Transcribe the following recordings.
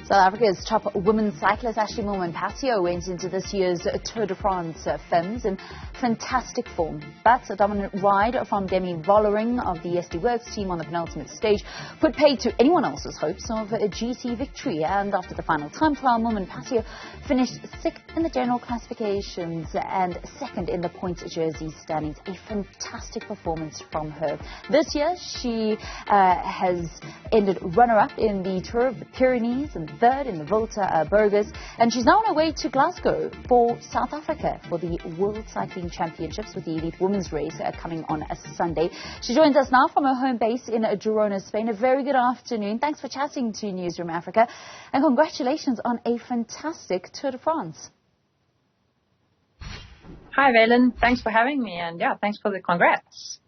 South Africa's top women's cyclist Ashleigh Moolman Pasio went into this year's Tour de France Femmes in fantastic form. But a dominant ride from Demi Vollering of the SD Works team on the penultimate stage put paid to anyone else's hopes of a GC victory. And after the final time trial, Moolman Pasio finished 6th in the general classifications and 2nd in the points jersey standings. A fantastic performance from her. This year, she has ended runner-up in the Tour of the Pyrenees and 3rd in the Volta a Burgos, and she's now on her way to Glasgow for South Africa for the World Cycling Championships with the elite women's race coming on a Sunday. She joins us now from her home base in Girona, Spain. A very good afternoon. Thanks for chatting to Newzroom Afrika, and congratulations on a fantastic Tour de France. Hi, Vaylen. Thanks for having me, and thanks for the congrats.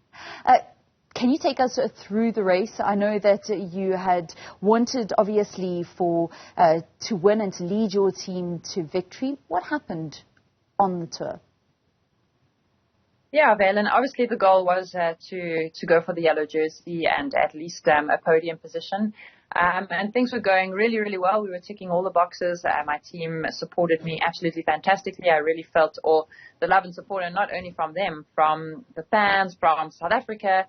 Can you take us through the race? I know that you had wanted, obviously, to win and to lead your team to victory. What happened on the tour? Yeah, Vaylen, obviously the goal was to go for the yellow jersey and at least a podium position. And things were going really, really well. We were ticking all the boxes. My team supported me absolutely fantastically. I really felt all the love and support, and not only from them, from the fans, from South Africa,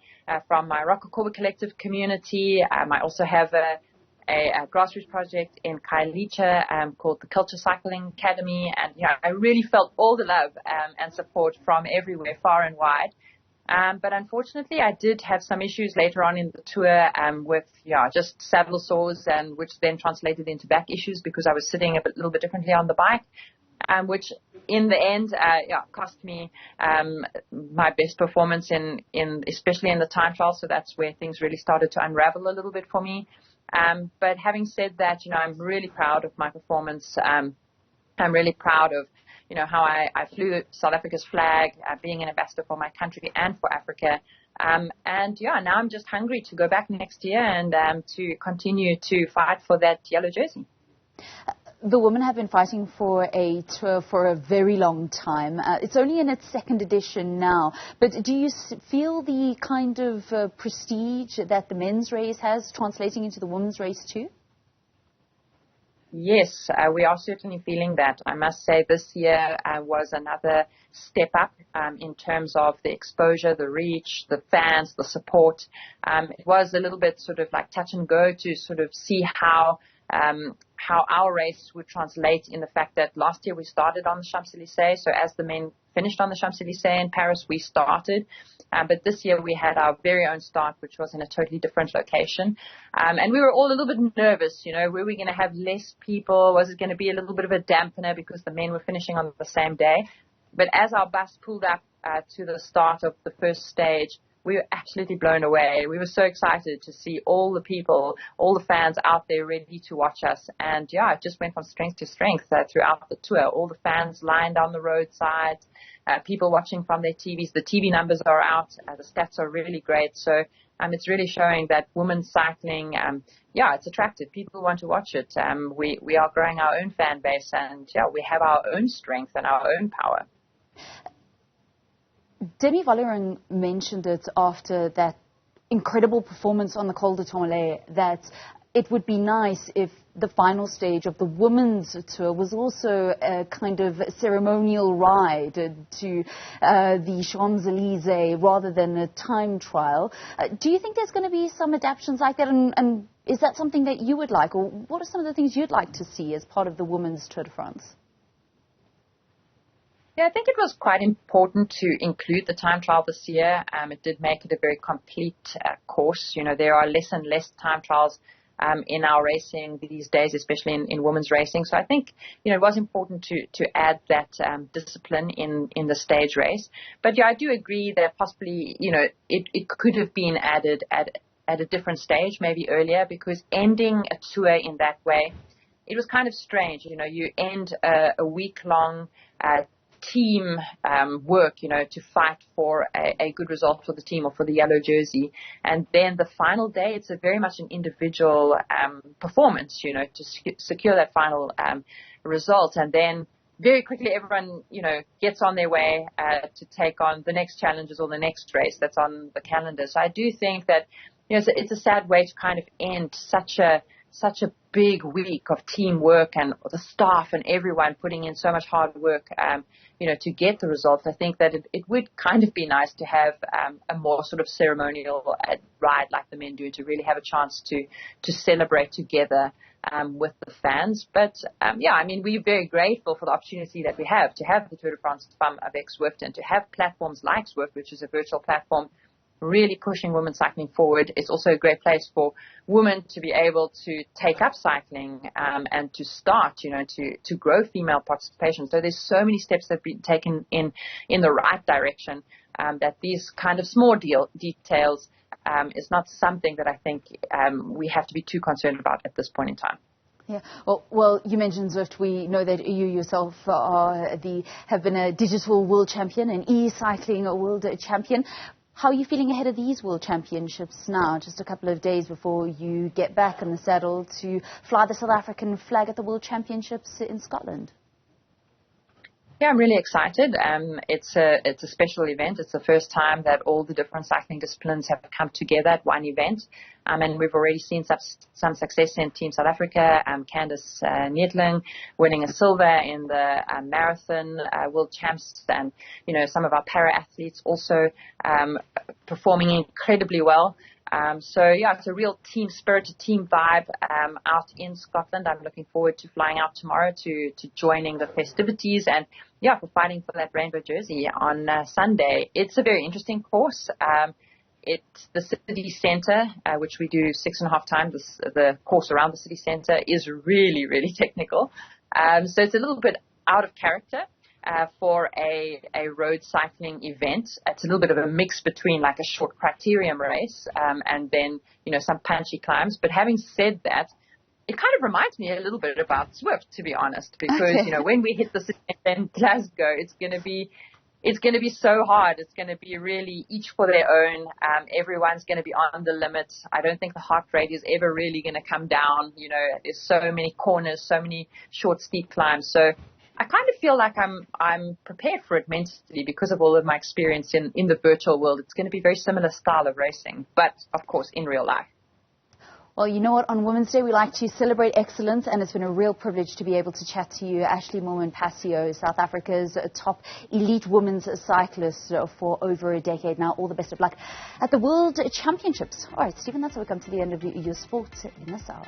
from my Rock Corba Collective community. I also have a grassroots project in Khayelitsha called the Culture Cycling Academy. And I really felt all the love and support from everywhere, far and wide. But unfortunately, I did have some issues later on in the tour with just saddle sores, and which then translated into back issues because I was sitting a little bit differently on the bike, which in the end cost me my best performance in especially in the time trial. So that's where things really started to unravel a little bit for me. But having said that, I'm really proud of my performance. I'm really proud of how I flew South Africa's flag, being an ambassador for my country and for Africa. And now I'm just hungry to go back next year and to continue to fight for that yellow jersey. The women have been fighting for a tour for a very long time. It's only in its 2nd edition now. But do you feel the kind of prestige that the men's race has translating into the women's race too? Yes, we are certainly feeling that. I must say this year was another step up in terms of the exposure, the reach, the fans, the support. It was a little bit sort of like touch and go to sort of see how our race would translate in the fact that last year we started on the Champs-Élysées. So as the men finished on the Champs-Élysées in Paris, we started. But this year we had our very own start, which was in a totally different location. And we were all a little bit nervous, were we going to have less people? Was it going to be a little bit of a dampener because the men were finishing on the same day? But as our bus pulled up to the start of the first stage, we were absolutely blown away. We were so excited to see all the people, all the fans out there ready to watch us. And it just went from strength to strength throughout the tour. All the fans lined on the roadside, people watching from their TVs. The TV numbers are out. The stats are really great. So it's really showing that women's cycling, it's attractive. People want to watch it. We are growing our own fan base, and we have our own strength and our own power. Demi Vollering mentioned it after that incredible performance on the Col de Tourmalet that it would be nice if the final stage of the women's tour was also a kind of ceremonial ride to the Champs-Élysées rather than a time trial. Do you think there's going to be some adaptations like that, and is that something that you would like, or what are some of the things you'd like to see as part of the women's Tour de France? Yeah, I think it was quite important to include the time trial this year. It did make it a very complete course. There are less and less time trials in our racing these days, especially in women's racing. So I think, it was important to add that discipline in the stage race. But I do agree that possibly, it could have been added at a different stage, maybe earlier, because ending a tour in that way, it was kind of strange. You end a week-long team work, to fight for a good result for the team or for the yellow jersey. And then the final day, it's very much an individual performance, to secure that final result. And then very quickly, everyone, gets on their way to take on the next challenges or the next race that's on the calendar. So I do think that, it's a sad way to kind of end such a big week of teamwork and the staff and everyone putting in so much hard work, to get the results. I think that it would kind of be nice to have a more sort of ceremonial ride like the men do, to really have a chance to celebrate together with the fans. But we're very grateful for the opportunity that we have to have the Tour de France Femmes avec Zwift, and to have platforms like Zwift, which is a virtual platform, really pushing women's cycling forward. It's also a great place for women to be able to take up cycling and to start, to grow female participation. So there's so many steps that have been taken in the right direction, that these kind of small details is not something that I think we have to be too concerned about at this point in time. Yeah. Well, you mentioned Zwift. We know that you yourself have been a digital world champion, an e-cycling world champion. How are you feeling ahead of these World Championships now, just a couple of days before you get back in the saddle to fly the South African flag at the World Championships in Scotland? Yeah, I'm really excited. It's a special event. It's the first time that all the different cycling disciplines have come together at one event. And we've already seen some success in Team South Africa. Candice Nietling winning a silver in the marathon world champs, and some of our para athletes also performing incredibly well. It's a real team spirit, a team vibe out in Scotland. I'm looking forward to flying out tomorrow to joining the festivities and for fighting for that rainbow jersey on Sunday. It's a very interesting course. It's the city centre, which we do 6.5 times. The course around the city centre is really, really technical. So it's a little bit out of character for a road cycling event. It's a little bit of a mix between like a short criterium race and then, some punchy climbs. But having said that, it kind of reminds me a little bit about Zwift, to be honest, because, when we hit the city in Glasgow, it's going to be so hard. It's going to be really each for their own. Everyone's going to be on the limit. I don't think the heart rate is ever really going to come down. There's so many corners, so many short, steep climbs. So I kind of feel like I'm prepared for it mentally because of all of my experience in the virtual world. It's going to be a very similar style of racing, but of course in real life. Well, you know what? On Women's Day, we like to celebrate excellence, and it's been a real privilege to be able to chat to you, Ashleigh Moolman Pasio, South Africa's top elite women's cyclist for over a decade now. All the best of luck at the World Championships. All right, Stephen, that's how we come to the end of your sport in this hour.